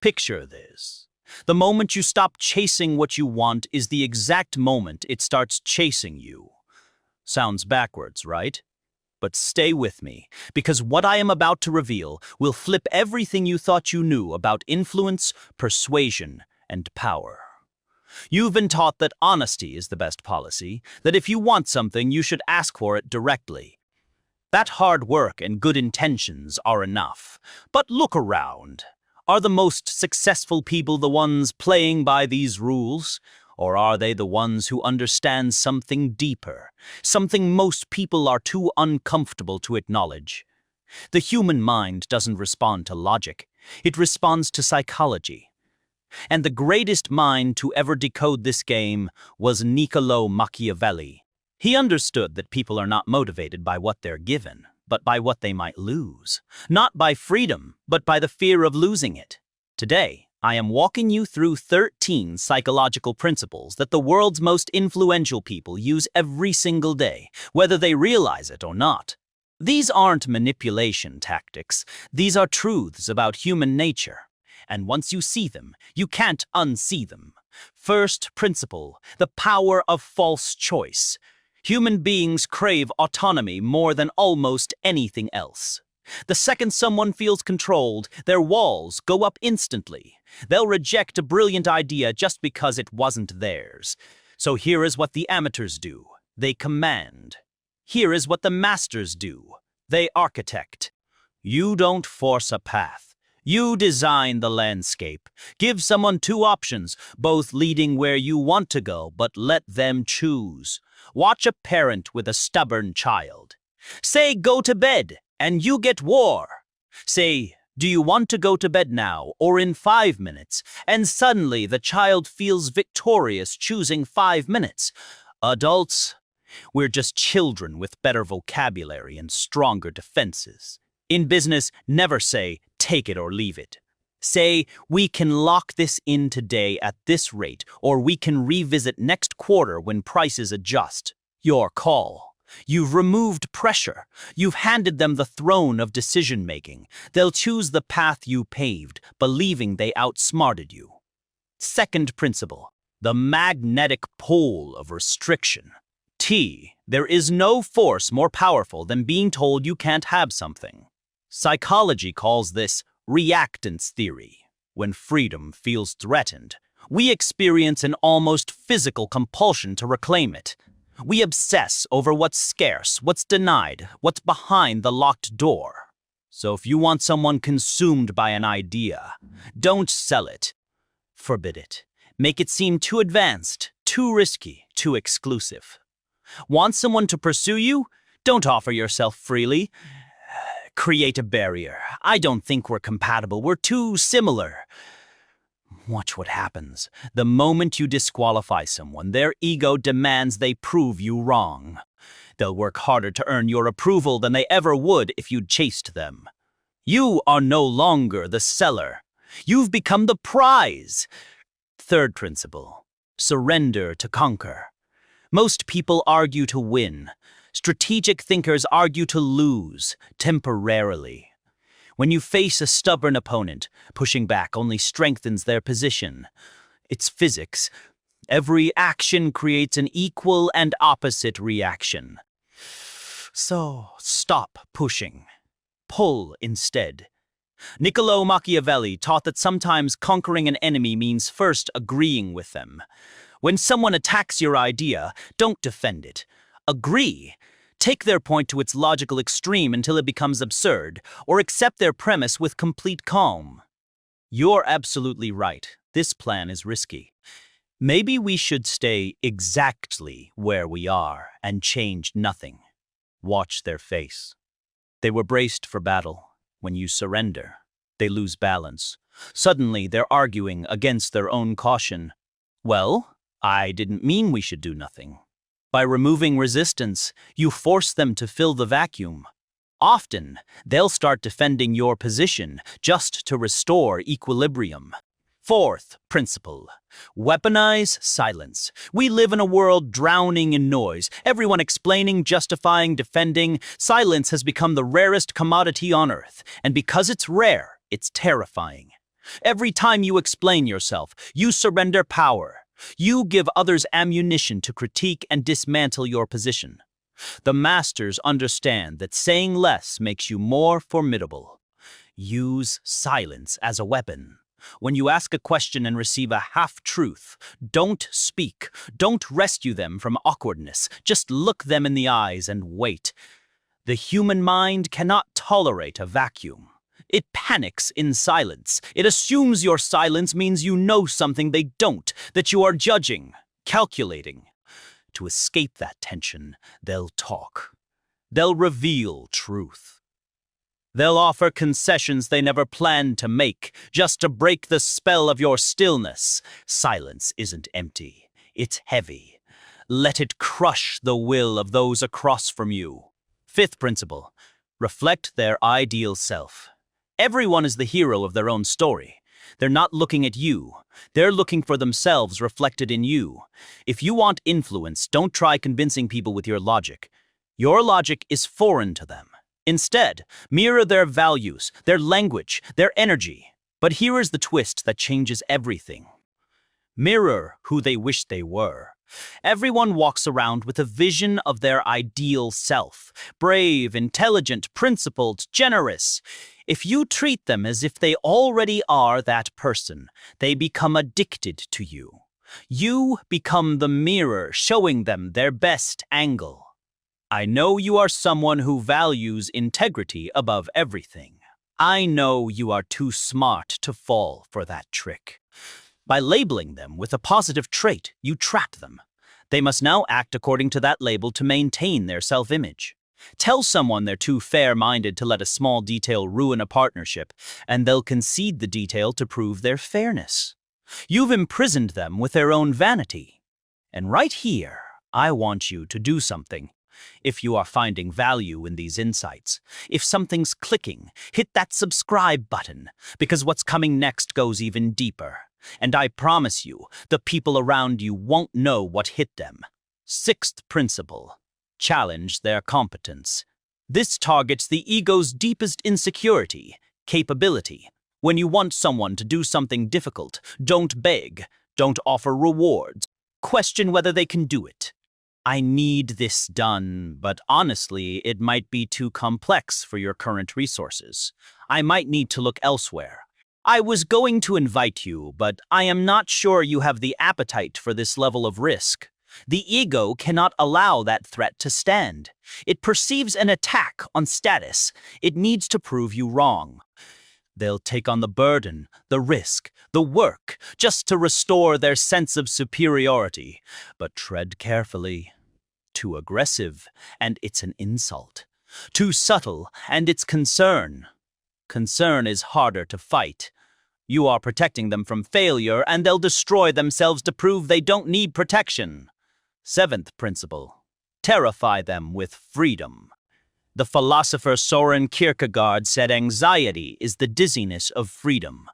Picture this. The moment you stop chasing what you want is the exact moment it starts chasing you. Sounds backwards, right? But stay with me, because what I am about to reveal will flip everything you thought you knew about influence, persuasion, and power. You've been taught that honesty is the best policy, that if you want something, you should ask for it directly. That hard work and good intentions are enough. But look around. Are the most successful people the ones playing by these rules? Or are they the ones who understand something deeper, something most people are too uncomfortable to acknowledge? The human mind doesn't respond to logic. It responds to psychology. And the greatest mind to ever decode this game was Niccolo Machiavelli. He understood that people are not motivated by what they're given, but by what they might lose. Not by freedom, but by the fear of losing it. Today, I am walking you through 13 psychological principles that the world's most influential people use every single day, whether they realize it or not. These aren't manipulation tactics. These are truths about human nature. And once you see them, you can't unsee them. First principle, the power of false choice. Human beings crave autonomy more than almost anything else. The second someone feels controlled, their walls go up instantly. They'll reject a brilliant idea just because it wasn't theirs. So here is what the amateurs do. They command. Here is what the masters do. They architect. You don't force a path. You design the landscape. Give someone two options, both leading where you want to go, but let them choose. Watch a parent with a stubborn child. Say, go to bed, and you get war. Say, do you want to go to bed now or in 5 minutes? And suddenly the child feels victorious choosing 5 minutes. Adults, we're just children with better vocabulary and stronger defenses. In business, never say, take it or leave it. Say, we can lock this in today at this rate, or we can revisit next quarter when prices adjust. Your call. You've removed pressure. You've handed them the throne of decision-making. They'll choose the path you paved, believing they outsmarted you. Second principle, the magnetic pole of restriction. There is no force more powerful than being told you can't have something. Psychology calls this reactance theory. When freedom feels threatened, we experience an almost physical compulsion to reclaim it. We obsess over what's scarce, what's denied, what's behind the locked door. So if you want someone consumed by an idea, don't sell it. Forbid it. Make it seem too advanced, too risky, too exclusive. Want someone to pursue you? Don't offer yourself freely. Create a barrier. I don't think we're compatible. We're too similar. Watch what happens. The moment you disqualify someone, their ego demands they prove you wrong. They'll work harder to earn your approval than they ever would if you'd chased them. You are no longer the seller. You've become the prize. Third principle, surrender to conquer. Most people argue to win. Strategic thinkers argue to lose, temporarily. When you face a stubborn opponent, pushing back only strengthens their position. It's physics. Every action creates an equal and opposite reaction. So, stop pushing. Pull instead. Niccolo Machiavelli taught that sometimes conquering an enemy means first agreeing with them. When someone attacks your idea, don't defend it. Agree. Take their point to its logical extreme until it becomes absurd, or accept their premise with complete calm. You're absolutely right. This plan is risky. Maybe we should stay exactly where we are and change nothing. Watch their face. They were braced for battle. When you surrender, they lose balance. Suddenly, they're arguing against their own caution. Well, I didn't mean we should do nothing. By removing resistance, you force them to fill the vacuum. Often, they'll start defending your position just to restore equilibrium. Fourth principle, weaponize silence. We live in a world drowning in noise. Everyone explaining, justifying, defending. Silence has become the rarest commodity on earth. And because it's rare, it's terrifying. Every time you explain yourself, you surrender power. You give others ammunition to critique and dismantle your position. The masters understand that saying less makes you more formidable. Use silence as a weapon. When you ask a question and receive a half-truth, don't speak. Don't rescue them from awkwardness. Just look them in the eyes and wait. The human mind cannot tolerate a vacuum. It panics in silence. It assumes your silence means you know something they don't, that you are judging, calculating. To escape that tension, they'll talk. They'll reveal truth. They'll offer concessions they never planned to make, just to break the spell of your stillness. Silence isn't empty. It's heavy. Let it crush the will of those across from you. Fifth principle, reflect their ideal self. Everyone is the hero of their own story. They're not looking at you. They're looking for themselves reflected in you. If you want influence, don't try convincing people with your logic. Your logic is foreign to them. Instead, mirror their values, their language, their energy. But here is the twist that changes everything. Mirror who they wish they were. Everyone walks around with a vision of their ideal self. Brave, intelligent, principled, generous. If you treat them as if they already are that person, they become addicted to you. You become the mirror showing them their best angle. I know you are someone who values integrity above everything. I know you are too smart to fall for that trick. By labeling them with a positive trait, you trap them. They must now act according to that label to maintain their self-image. Tell someone they're too fair-minded to let a small detail ruin a partnership, and they'll concede the detail to prove their fairness. You've imprisoned them with their own vanity. And right here, I want you to do something. If you are finding value in these insights, if something's clicking, hit that subscribe button, because what's coming next goes even deeper. And I promise you, the people around you won't know what hit them. Sixth principle, challenge their competence. This targets the ego's deepest insecurity, capability. When you want someone to do something difficult, don't beg, don't offer rewards. Question whether they can do it. I need this done, but honestly, it might be too complex for your current resources. I might need to look elsewhere. I was going to invite you, but I am not sure you have the appetite for this level of risk. The ego cannot allow that threat to stand. It perceives an attack on status. It needs to prove you wrong. They'll take on the burden, the risk, the work, just to restore their sense of superiority. But tread carefully. Too aggressive, and it's an insult. Too subtle, and it's concern. Concern is harder to fight. You are protecting them from failure, and they'll destroy themselves to prove they don't need protection. Seventh principle, terrify them with freedom. The philosopher Soren Kierkegaard said anxiety is the dizziness of freedom.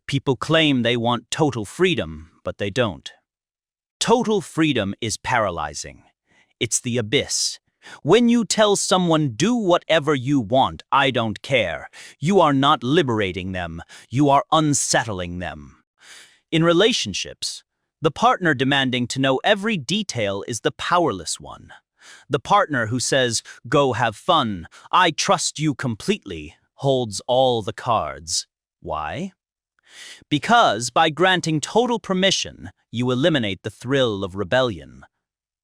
People claim they want total freedom, but they don't. Total freedom is paralyzing. It's the abyss. When you tell someone, do whatever you want, I don't care, you are not liberating them, you are unsettling them. In relationships, the partner demanding to know every detail is the powerless one. The partner who says, go have fun, I trust you completely, holds all the cards. Why? Because by granting total permission, you eliminate the thrill of rebellion.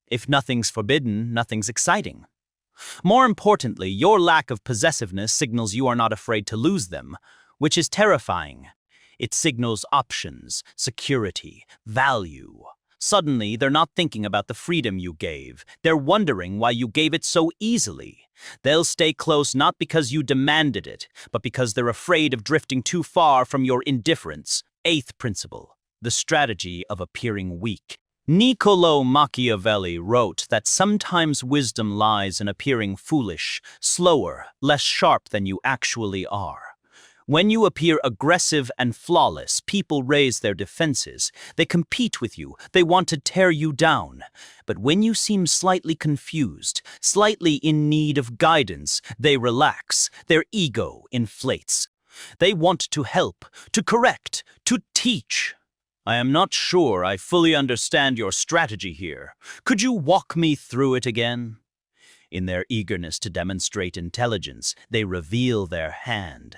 If nothing's forbidden, nothing's exciting. More importantly, your lack of possessiveness signals you are not afraid to lose them, which is terrifying. It signals options, security, value. Suddenly, they're not thinking about the freedom you gave. They're wondering why you gave it so easily. They'll stay close not because you demanded it, but because they're afraid of drifting too far from your indifference. Eighth principle, the strategy of appearing weak. Niccolò Machiavelli wrote that sometimes wisdom lies in appearing foolish, slower, less sharp than you actually are. When you appear aggressive and flawless, people raise their defenses. They compete with you. They want to tear you down. But when you seem slightly confused, slightly in need of guidance, they relax. Their ego inflates. They want to help, to correct, to teach. I am not sure I fully understand your strategy here. Could you walk me through it again? In their eagerness to demonstrate intelligence, they reveal their hand.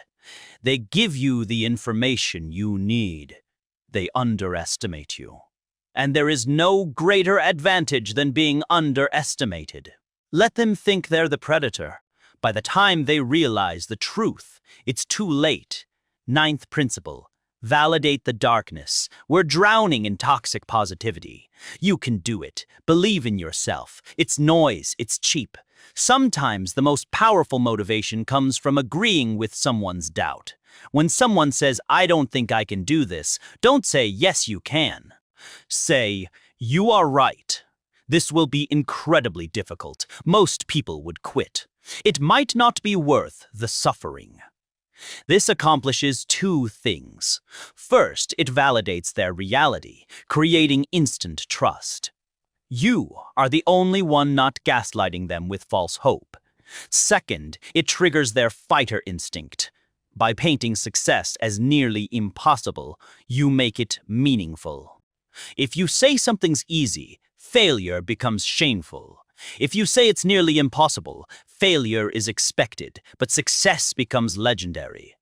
They give you the information you need. They underestimate you. And there is no greater advantage than being underestimated. Let them think they're the predator. By the time they realize the truth, it's too late. Ninth principle. Validate the darkness. We're drowning in toxic positivity. You can do it. Believe in yourself. It's noise. It's cheap. Sometimes the most powerful motivation comes from agreeing with someone's doubt. When someone says, "I don't think I can do this," don't say, "Yes, you can." Say, "You are right. This will be incredibly difficult. Most people would quit. It might not be worth the suffering." This accomplishes two things. First, it validates their reality, creating instant trust. You are the only one not gaslighting them with false hope. Second, it triggers their fighter instinct. By painting success as nearly impossible, you make it meaningful. If you say something's easy, failure becomes shameful. If you say it's nearly impossible, failure is expected, but success becomes legendary.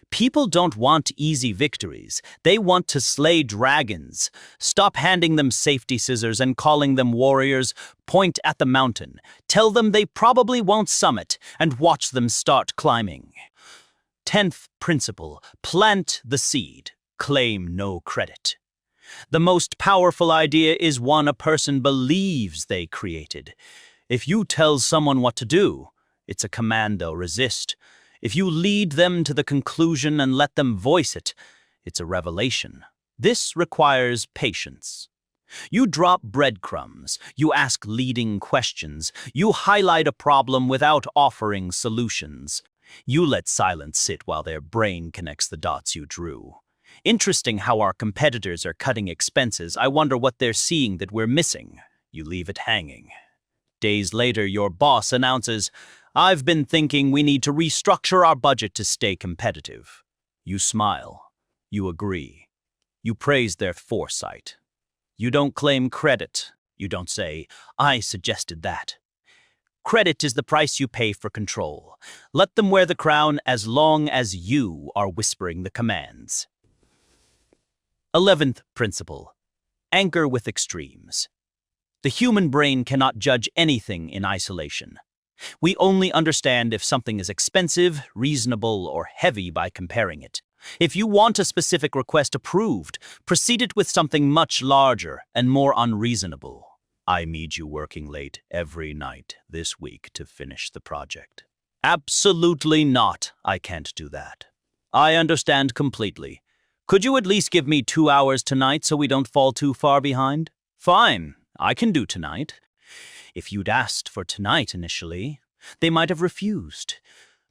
People don't want easy victories. They want to slay dragons. Stop handing them safety scissors and calling them warriors. Point at the mountain. Tell them they probably won't summit, and watch them start climbing. 10th principle, plant the seed. Claim no credit. The most powerful idea is one a person believes they created. If you tell someone what to do, it's a command they'll resist. If you lead them to the conclusion and let them voice it, it's a revelation. This requires patience. You drop breadcrumbs, you ask leading questions, you highlight a problem without offering solutions. You let silence sit while their brain connects the dots you drew. Interesting how our competitors are cutting expenses. I wonder what they're seeing that we're missing. You leave it hanging. Days later, your boss announces, "I've been thinking we need to restructure our budget to stay competitive." You smile. You agree. You praise their foresight. You don't claim credit. You don't say, "I suggested that." Credit is the price you pay for control. Let them wear the crown as long as you are whispering the commands. 11th principle. Anchor with extremes. The human brain cannot judge anything in isolation. We only understand if something is expensive, reasonable, or heavy by comparing it. If you want a specific request approved, proceed it with something much larger and more unreasonable. "I need you working late every night this week to finish the project." Absolutely not. I can't do that. I understand completely. Could you at least give me 2 hours tonight so we don't fall too far behind? Fine, I can do tonight. If you'd asked for tonight initially, they might have refused.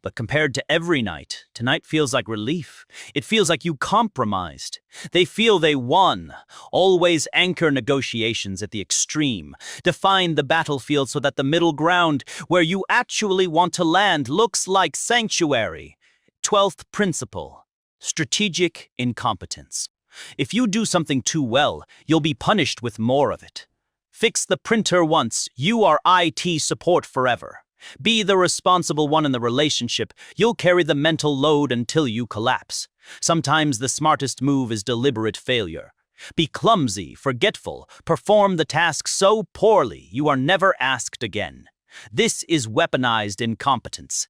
But compared to every night, tonight feels like relief. It feels like you compromised. They feel they won. Always anchor negotiations at the extreme. Define the battlefield so that the middle ground, where you actually want to land, looks like sanctuary. 12th principle. Strategic incompetence. If you do something too well, you'll be punished with more of it. Fix the printer once, you are IT support forever. Be the responsible one in the relationship, you'll carry the mental load until you collapse. Sometimes the smartest move is deliberate failure. Be clumsy, forgetful, perform the task so poorly you are never asked again. This is weaponized incompetence.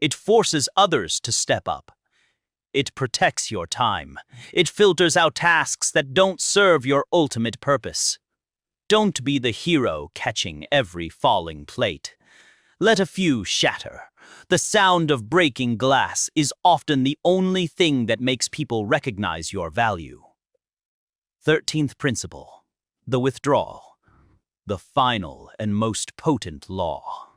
It forces others to step up. It protects your time. It filters out tasks that don't serve your ultimate purpose. Don't be the hero catching every falling plate. Let a few shatter. The sound of breaking glass is often the only thing that makes people recognize your value. 13th principle. The withdrawal. The final and most potent law.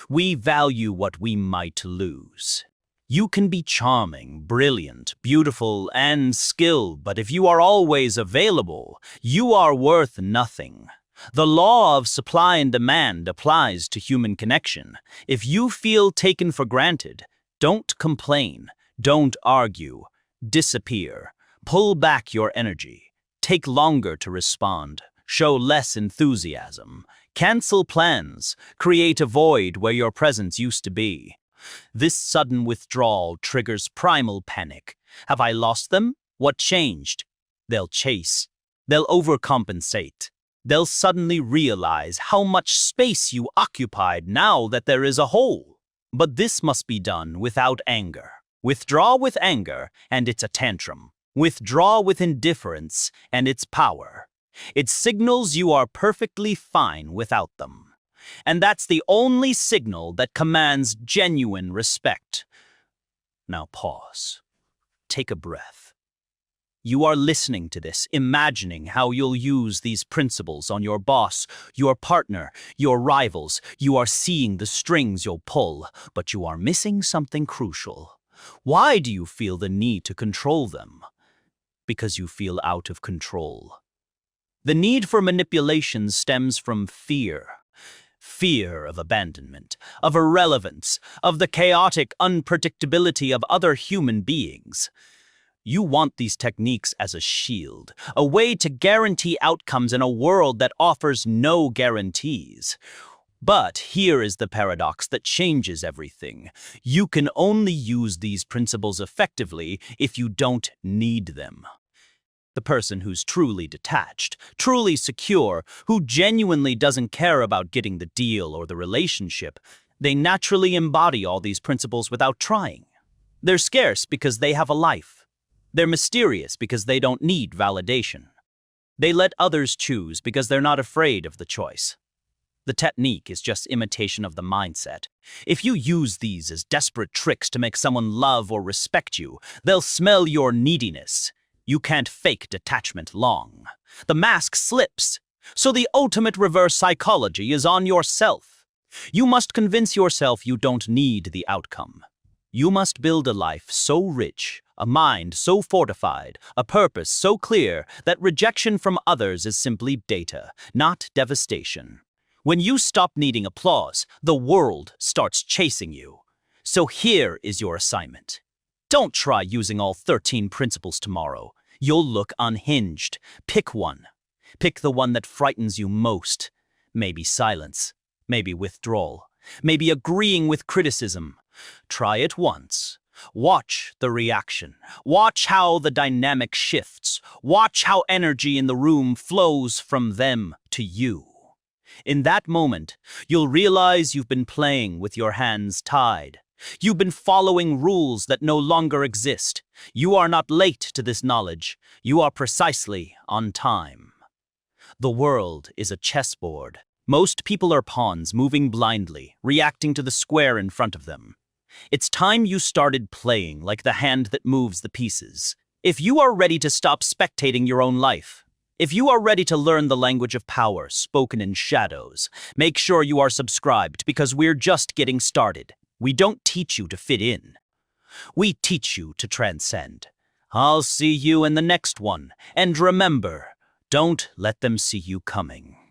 We value what we might lose. You can be charming, brilliant, beautiful, and skilled, but if you are always available, you are worth nothing. The law of supply and demand applies to human connection. If you feel taken for granted, don't complain. Don't argue. Disappear. Pull back your energy. Take longer to respond. Show less enthusiasm. Cancel plans. Create a void where your presence used to be. This sudden withdrawal triggers primal panic. Have I lost them? What changed? They'll chase. They'll overcompensate. They'll suddenly realize how much space you occupied now that there is a hole. But this must be done without anger. Withdraw with anger, and it's a tantrum. Withdraw with indifference, and it's power. It signals you are perfectly fine without them. And that's the only signal that commands genuine respect. Now pause. Take a breath. You are listening to this, imagining how you'll use these principles on your boss, your partner, your rivals. You are seeing the strings you'll pull, but you are missing something crucial. Why do you feel the need to control them? Because you feel out of control. The need for manipulation stems from fear. Fear of abandonment, of irrelevance, of the chaotic unpredictability of other human beings. You want these techniques as a shield, a way to guarantee outcomes in a world that offers no guarantees. But here is the paradox that changes everything. You can only use these principles effectively if you don't need them. The person who's truly detached, truly secure, who genuinely doesn't care about getting the deal or the relationship, they naturally embody all these principles without trying. They're scarce because they have a life. They're mysterious because they don't need validation. They let others choose because they're not afraid of the choice. The technique is just imitation of the mindset. If you use these as desperate tricks to make someone love or respect you, they'll smell your neediness. You can't fake detachment long. The mask slips. So the ultimate reverse psychology is on yourself. You must convince yourself you don't need the outcome. You must build a life so rich, a mind so fortified, a purpose so clear that rejection from others is simply data, not devastation. When you stop needing applause, the world starts chasing you. So here is your assignment. Don't try using all 13 principles tomorrow. You'll look unhinged. Pick one. Pick the one that frightens you most. Maybe silence. Maybe withdrawal. Maybe agreeing with criticism. Try it once. Watch the reaction. Watch how the dynamic shifts. Watch how energy in the room flows from them to you. In that moment, you'll realize you've been playing with your hands tied. You've been following rules that no longer exist. You are not late to this knowledge. You are precisely on time. The world is a chessboard. Most people are pawns moving blindly, reacting to the square in front of them. It's time you started playing like the hand that moves the pieces. If you are ready to stop spectating your own life, if you are ready to learn the language of power spoken in shadows, make sure you are subscribed because we're just getting started. We don't teach you to fit in. We teach you to transcend. I'll see you in the next one. And remember, don't let them see you coming.